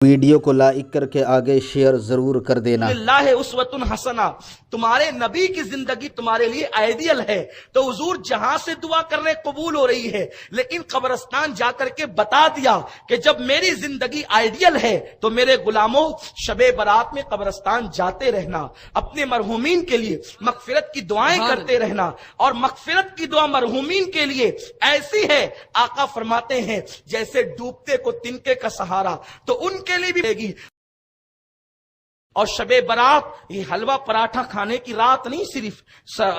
Video کو like کر کے آگے شیئر ضرور کر دینا۔ اللہ اسوۃ حسنہ، تمہارے نبی کی زندگی تمہارے لیے آئیڈیل ہے، تو حضور جہاں سے دعا کر رہے قبول ہو رہی ہے، لیکن قبرستان جا کر کے بتا دیا کہ جب میری زندگی آئیڈیل ہے تو میرے غلاموں شب برات میں قبرستان جاتے رہنا، اپنے مرحومین کے لیے مغفرت کی دعائیں کرتے رہنا، اور مغفرت کی دعا مرحومین کے لیے ایسی ہے، آقا فرماتے ہیں جیسے ڈوبتے کو تنکے کا سہارا، تو ان کے لیے بھی دے گی۔ اور شب برات یہ حلوہ پراٹھا کھانے کی رات نہیں، صرف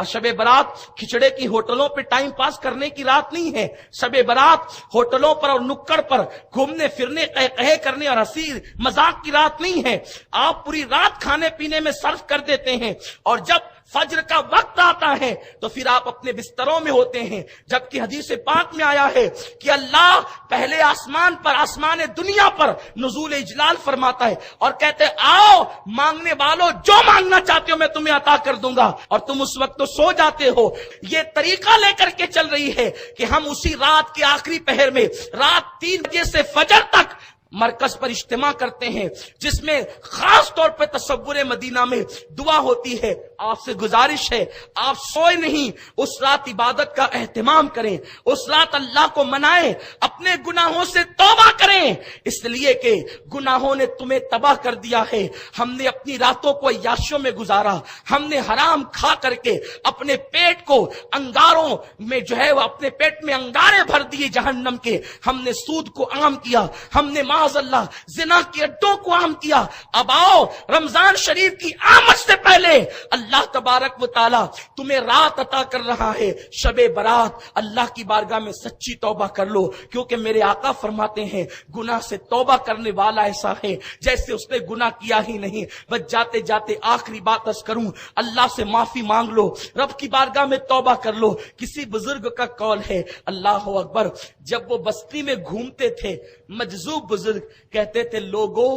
شب برات کھچڑے کی ہوٹلوں پہ ٹائم پاس کرنے کی رات نہیں ہے، شب برات ہوٹلوں پر اور نکڑ پر گھومنے پھرنے قہقہے کرنے اور ہنسی مذاق کی رات نہیں ہے۔ آپ پوری رات کھانے پینے میں صرف کر دیتے ہیں، اور جب فجر کا وقت آتا ہے تو پھر آپ اپنے بستروں میں ہوتے ہیں، جبکہ حدیث پاک میں آیا ہے کہ اللہ پہلے آسمان پر، آسمان دنیا پر نزول اجلال فرماتا ہے اور کہتے آؤ مانگنے والوں جو مانگنا چاہتے ہو میں تمہیں عطا کر دوں گا، اور تم اس وقت تو سو جاتے ہو۔ یہ طریقہ لے کر کے چل رہی ہے کہ ہم اسی رات کے آخری پہر میں رات 3 بجے سے فجر تک مرکز پر اجتماع کرتے ہیں، جس میں خاص طور پہ تصور مدینہ میں دعا ہوتی ہے۔ آپ سے گزارش ہے آپ سوئے نہیں، اس رات عبادت کا اہتمام کریں، اس رات اللہ کو منائیں، اپنے گناہوں سے توبہ کریں، اس لیے کہ گناہوں نے تمہیں تباہ کر دیا ہے۔ ہم نے اپنی راتوں کو عیاشیوں میں گزارا، ہم نے حرام کھا کر کے اپنے پیٹ کو انگاروں میں جو ہے وہ اپنے پیٹ میں انگارے بھر دیے جہنم کے، ہم نے سود کو عام کیا، ہم نے معاذ اللہ زنا کے اڈوں کو عام کیا۔ اب آؤ رمضان شریف کی آمد سے پہلے اللہ تبارک و تعالی تمہیں رات عطا کر رہا ہے، شب برات، اللہ کی بارگاہ میں سچی توبہ کر لو، کیونکہ میرے آقا فرماتے ہیں گناہ سے توبہ کرنے والا ایسا ہے جیسے اس نے گناہ کیا ہی نہیں۔ بس جاتے جاتے آخری بات عرض کروں، اللہ سے معافی مانگ لو، رب کی بارگاہ میں توبہ کر لو۔ کسی بزرگ کا قول ہے، اللہ اکبر، جب وہ بستی میں گھومتے تھے مجذوب بزرگ کہتے تھے لوگو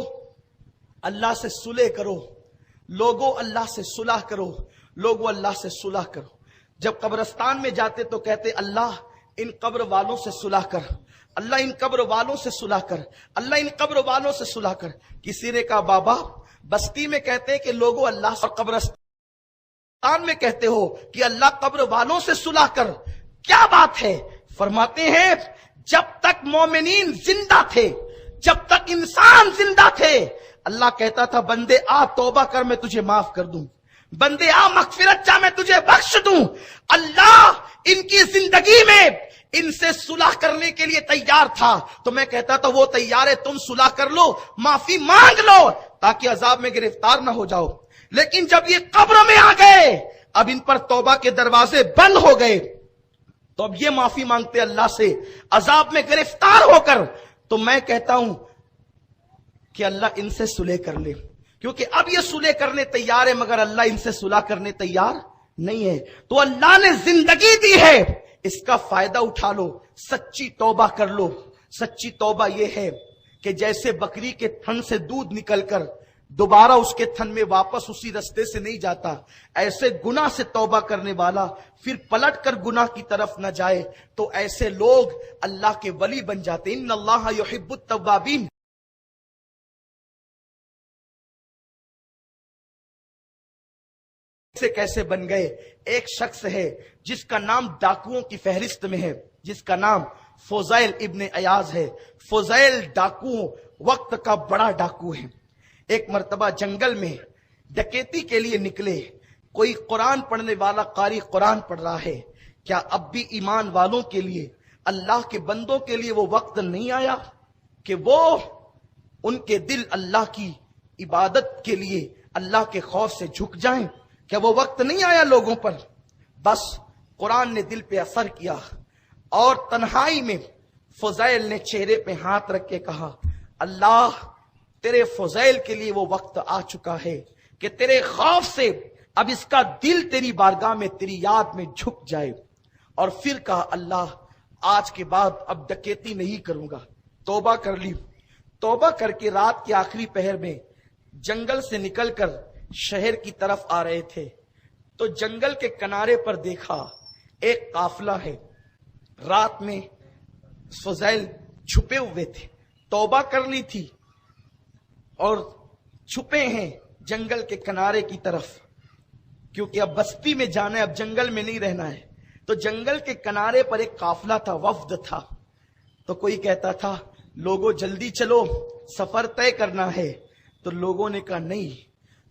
اللہ سے صلح کرو، لوگو اللہ سے صلح کرو، لوگو اللہ سے صلح کرو۔ جب قبرستان میں جاتے تو کہتے اللہ ان قبر والوں سے صلح کر، اللہ ان قبر والوں سے صلح کر، اللہ ان قبر والوں سے صلح کر۔ کسی نے کہا بابا بستی میں کہتے ہیں کہ لوگو اللہ سے، اور قبرستان میں کہتے ہو کہ اللہ قبر والوں سے صلح کر، کیا بات ہے؟ فرماتے ہیں جب تک مومنین زندہ تھے، جب تک انسان زندہ تھے، اللہ کہتا تھا بندے آ توبہ کر میں تجھے معاف کر دوں، بندے آ مغفرت چاہ میں تجھے بخش دوں۔ اللہ ان کی زندگی میں ان سے صلح کرنے کے لیے تیار تھا، تو میں کہتا تھا وہ تیار ہے، تم صلح کر لو، معافی مانگ لو تاکہ عذاب میں گرفتار نہ ہو جاؤ۔ لیکن جب یہ قبر میں آ گئے، اب ان پر توبہ کے دروازے بند ہو گئے، تو اب یہ معافی مانگتے اللہ سے عذاب میں گرفتار ہو کر۔ تو میں کہتا ہوں کہ اللہ ان سے صلح کر لے، کیونکہ اب یہ صلح کرنے تیار ہے، مگر اللہ ان سے صلح کرنے تیار نہیں ہے۔ تو اللہ نے زندگی دی ہے، اس کا فائدہ اٹھا لو، سچی توبہ کر لو۔ سچی توبہ یہ ہے کہ جیسے بکری کے تھن سے دودھ نکل کر دوبارہ اس کے تھن میں واپس اسی رستے سے نہیں جاتا، ایسے گناہ سے توبہ کرنے والا پھر پلٹ کر گناہ کی طرف نہ جائے، تو ایسے لوگ اللہ کے ولی بن جاتے۔ ان اللہ یحب التوابین۔ سے کیسے بن گئے؟ ایک شخص ہے جس کا نام ڈاکوؤں کی فہرست میں ہے، جس کا نام فضیل ابن عیاض ہے۔ فضیل ڈاکو وقت کا بڑا ڈاکو ہے۔ ایک مرتبہ جنگل میں ڈکیتی کے لیے نکلے، کوئی قرآن پڑھنے والا قاری قرآن پڑھ رہا ہے، کیا اب بھی ایمان والوں کے لیے، اللہ کے بندوں کے لیے وہ وقت نہیں آیا کہ وہ ان کے دل اللہ کی عبادت کے لیے، اللہ کے خوف سے جھک جائیں؟ کیا وہ وقت نہیں آیا لوگوں پر؟ بس قرآن نے دل پہ اثر کیا، اور تنہائی میں فضیل نے چہرے پہ ہاتھ رکھ کے کہا اللہ تیرے فضیل کے لیے وہ وقت آ چکا ہے کہ تیرے خوف سے اب اس کا دل تیری بارگاہ میں تیری یاد میں جھک جائے۔ اور پھر کہا اللہ آج کے بعد اب ڈکیتی نہیں کروں گا، توبہ کر لی۔ توبہ کر کے رات کے آخری پہر میں جنگل سے نکل کر شہر کی طرف آ رہے تھے، تو جنگل کے کنارے پر دیکھا ایک قافلہ ہے، رات میں فضیل چھپے ہوئے تھے، توبہ کر لی تھی، اور چھپے ہیں جنگل کے کنارے کی طرف، کیونکہ اب بستی میں جانا ہے، اب جنگل میں نہیں رہنا ہے. تو جنگل کے کنارے پر ایک قافلہ تھا، وفد تھا. تو کوئی کہتا تھا لوگوں جلدی چلو، سفر طے کرنا ہے. تو لوگوں نے کہا نہیں،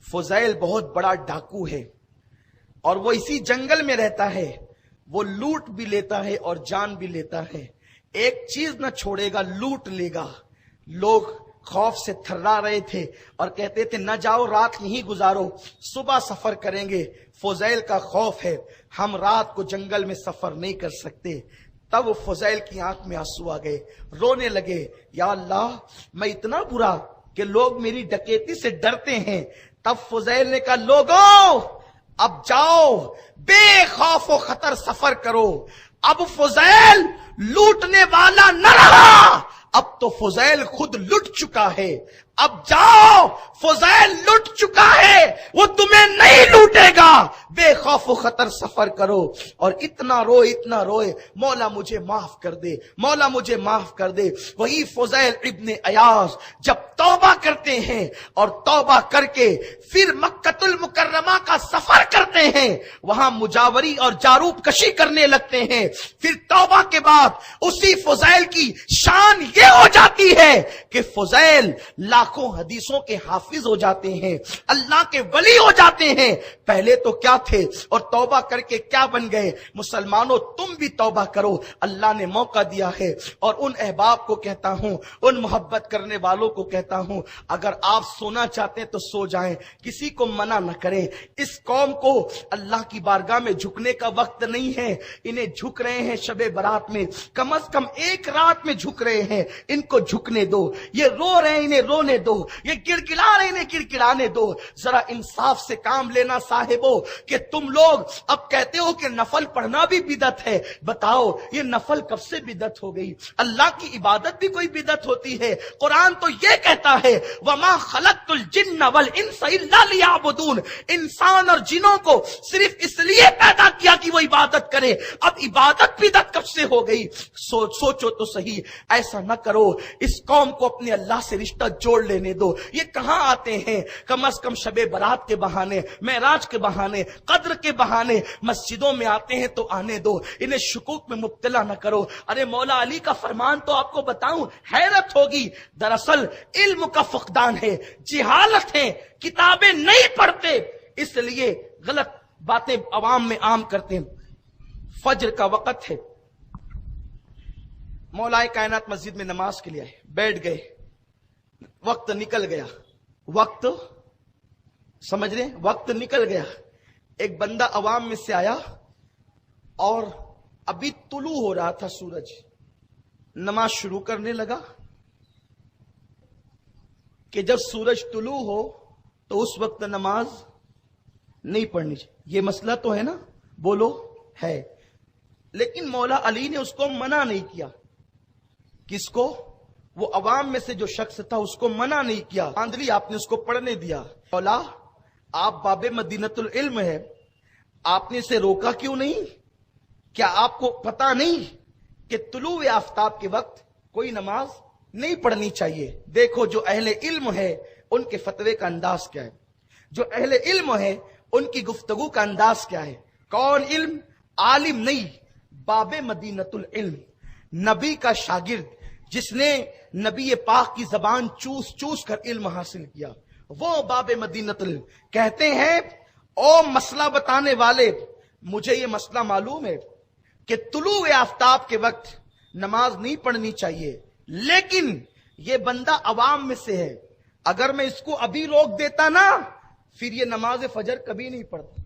فضیل بہت بڑا ڈاکو ہے اور وہ اسی جنگل میں رہتا ہے، وہ لوٹ بھی لیتا ہے اور جان بھی لیتا ہے، ایک چیز نہ چھوڑے گا، لوٹ لے گا. لوگ خوف سے تھرا رہے تھے اور کہتے تھے نہ جاؤ، رات یہیں گزارو، صبح سفر کریں گے. فضیل کا خوف ہے، ہم رات کو جنگل میں سفر نہیں کر سکتے. تب فضیل کی آنکھ میں آنسو آ گئے، رونے لگے، یا اللہ میں اتنا برا کہ لوگ میری ڈکیتی سے ڈرتے ہیں. تب فضیل نے کہا لوگوں اب جاؤ، بے خوف و خطر سفر کرو. اب فضیل لوٹنے والا نہ رہا، اب تو فضیل خود لٹ چکا ہے. اب جاؤ، فضیل لٹ چکا ہے، وہ تمہیں نہیں لوٹے گا، بے خوف و خطر سفر کرو. اور اتنا روئے مولا مجھے معاف کر دے، مولا مجھے معاف کر دے. وہی فضیل ابن ایاز جب توبہ کرتے ہیں اور توبہ کر کے پھر مکۃ المکرمہ کا سفر کرتے ہیں، وہاں مجاوری اور جاروب کشی کرنے لگتے ہیں. پھر توبہ کے بعد اسی فضیل کی شان یہ ہو جاتی ہے کہ فضیل لاکھوں حدیثوں کے حافظ ہو جاتے ہیں، اللہ کے ولی ہو جاتے ہیں. پہلے تو کیا تھے اور توبہ کر کے کیا بن گئے. مسلمانوں تم بھی توبہ کرو، اللہ نے موقع دیا ہے. اور ان احباب کو کہتا ہوں، ان محبت کرنے والوں کو کہتا ہوں، اگر آپ سونا چاہتے ہیں تو سو جائیں، کسی کو منع نہ کریں. اس قوم کو اللہ کی بارگاہ میں جھکنے کا وقت نہیں ہے. انہیں جھک رہے ہیں شب برات میں، کم از کم ایک رات میں جھک رہے ہیں، ان کو جھکنے دو. یہ رو رہے ہیں، انہیں رونے دو. یہ گڑگڑا رہے ہیں، انہیں گڑگڑانے دو. ذرا انصاف سے کام لینا صاحبو، کہ تم لوگ اب کہتے ہو کہ نفل پڑھنا بھی بدعت ہے. بتاؤ یہ نفل کب سے بدعت ہو گئی؟ اللہ کی عبادت بھی کوئی بدعت ہوتی ہے؟ قرآن تو یہ کہتا ہے وَمَا خَلَقْتُ الْجِنَّ وَالْإِنسَ إِلَّا لِيَعْبُدُونَ، انسان اور جنوں کو صرف اس لیے پیدا کیا کہ وہ عبادت کرے. اب عبادت بدعت کب سے ہو گئی؟ سوچو تو صحیح. ایسا نہ کرو، اس قوم کو اپنے اللہ سے رشتہ جوڑ لینے دو. یہ کہاں آتے ہیں؟ کم از کم شب برات کے بہانے، معراج کے بہانے، قدر کے بہانے مسجدوں میں آتے ہیں تو آنے دو. انہیں شکوک میں مبتلا نہ کرو. ارے مولا علی کا فرمان تو آپ کو بتاؤں، حیرت ہوگی. دراصل علم کا فقدان ہے، جہالت ہے، کتابیں نہیں پڑھتے، اس لیے غلط باتیں عوام میں عام کرتے ہیں. فجر کا وقت ہے، مولا کائنات مسجد میں نماز کے لیے آئے، بیٹھ گئے، وقت نکل گیا. وقت سمجھ رہے ہیں؟ وقت نکل گیا. ایک بندہ عوام میں سے آیا اور ابھی طلوع ہو رہا تھا سورج، نماز شروع کرنے لگا کہ جب سورج طلوع ہو تو اس وقت نماز نہیں پڑھنی چاہیے. یہ مسئلہ تو ہے نا، بولو ہے. لیکن مولا علی نے اس کو منع نہیں کیا. کس کو؟ وہ عوام میں سے جو شخص تھا اس کو منع نہیں کیا. آندلی آپ نے اس کو پڑھنے دیا. مولا آپ باب مدینۃ العلم ہے، آپ نے اسے روکا کیوں نہیں؟ کیا آپ کو پتا نہیں کہ طلوع آفتاب کے وقت کوئی نماز نہیں پڑھنی چاہیے؟ دیکھو جو اہل علم ہے ان کے فتوے کا انداز کیا ہے، جو اہل علم ہے ان کی گفتگو کا انداز کیا ہے. کون علم؟ عالم نہیں، باب مدینۃ العلم، نبی کا شاگرد جس نے نبی پاک کی زبان چوس چوس کر علم حاصل کیا، وہ باب مدینۃ العلم. کہتے ہیں او مسئلہ بتانے والے، مجھے یہ مسئلہ معلوم ہے کہ طلوع آفتاب کے وقت نماز نہیں پڑھنی چاہیے، لیکن یہ بندہ عوام میں سے ہے، اگر میں اس کو ابھی روک دیتا نا پھر یہ نماز فجر کبھی نہیں پڑھتا.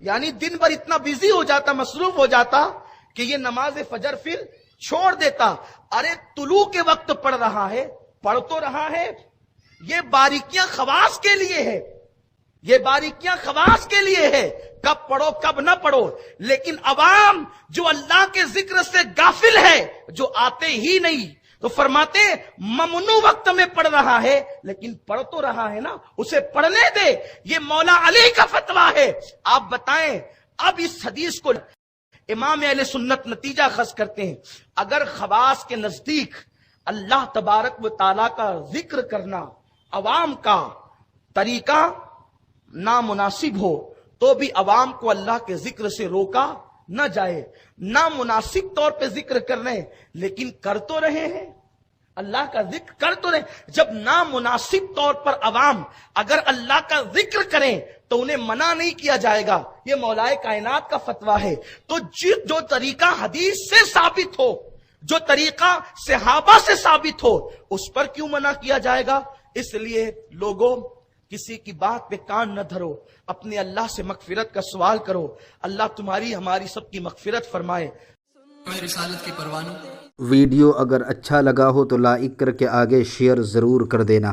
یعنی دن بھر اتنا بزی ہو جاتا، مصروف ہو جاتا کہ یہ نماز فجر پھر چھوڑ دیتا. ارے طلوع کے وقت پڑھ رہا ہے، پڑھ تو رہا ہے. یہ باریکیاں خواص کے لیے ہے، یہ باریکیاں خواص کے لیے ہے، کب پڑھو کب نہ پڑھو. لیکن عوام جو اللہ کے ذکر سے غافل ہے، جو آتے ہی نہیں، تو فرماتے ممنوع وقت میں پڑھ رہا ہے لیکن پڑھ تو رہا ہے نا، اسے پڑھنے دے. یہ مولا علی کا فتویٰ ہے. آپ بتائیں اب اس حدیث کو امام اہل سنت نتیجہ خاص کرتے ہیں. اگر خواص کے نزدیک اللہ تبارک و تعالیٰ کا ذکر کرنا عوام کا طریقہ نامناسب ہو تو بھی عوام کو اللہ کے ذکر سے روکا نہ جائے. نامناسب طور پہ ذکر کر رہے ہیں لیکن کر تو رہے ہیں, اللہ کا ذکر کر تو رہے. جب نامناسب طور پر عوام اگر اللہ کا ذکر کریں تو انہیں منع نہیں کیا جائے گا. یہ مولائے کائنات کا فتویٰ ہے. تو جو طریقہ حدیث سے ثابت ہو, جو طریقہ صحابہ سے ثابت ہو, اس پر کیوں منع کیا جائے گا؟ اس لیے لوگوں کسی کی بات پہ کان نہ دھرو, اپنے اللہ سے مغفرت کا سوال کرو. اللہ تمہاری ہماری سب کی مغفرت فرمائے. رسالت کے پروانوں. ویڈیو اگر اچھا لگا ہو تو لائک کر کے آگے شیئر ضرور کر دینا.